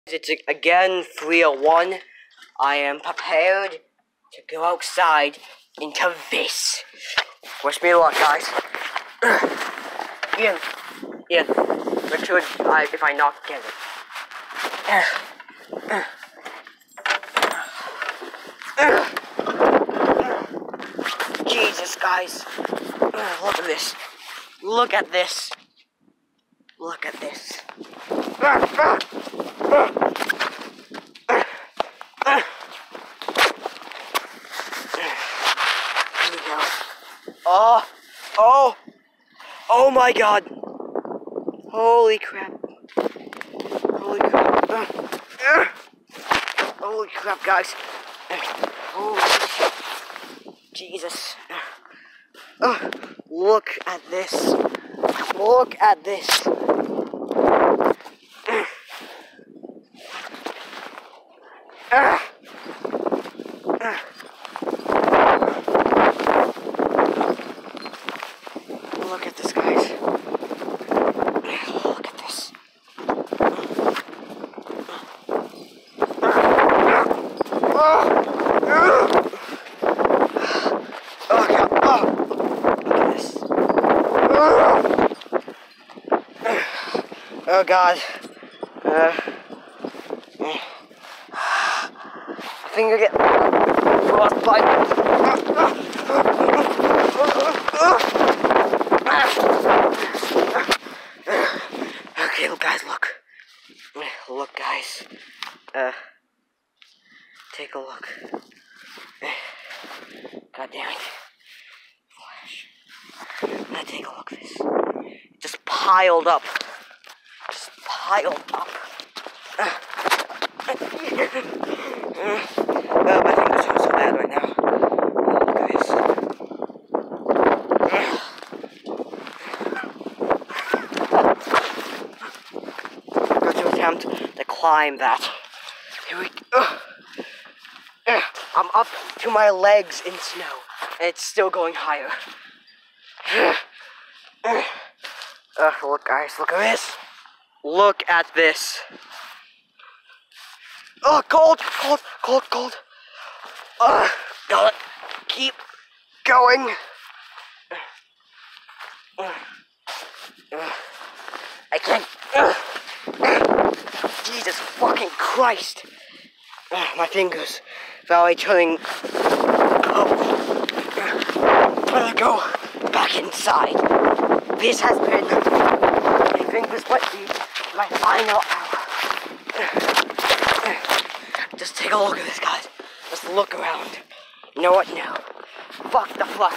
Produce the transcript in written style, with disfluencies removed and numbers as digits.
It's again 3:01. I am prepared to go outside into this. Wish me luck, guys. Ian, make sure if I knock, get it. Jesus, guys. Look at this. Look at this. Look at this. Here we go. Oh my God. Holy crap. Holy crap. Holy crap, guys. Holy shit. Jesus. Look at this. Look at this. Look at this, guys. Look at this. Oh God. Look at this. Oh God. I think I get lost by. Okay, look, guys, look. Look, guys. Take a look. God damn it. Flash. Now take a look at this. Just piled up. Just piled up. My fingers are so bad right now. Look at this. I'm going to attempt to climb that. Here we go. I'm up to my legs in snow, and it's still going higher. Look, guys, look at this. Look at this. Oh, cold. Gotta keep going. I can't. Jesus fucking Christ. My fingers finally turning. I'm gonna go back inside. This has been my fingers wet my final hour. Just take a look at this, guys. Just look around. You know what? No. Fuck the flush.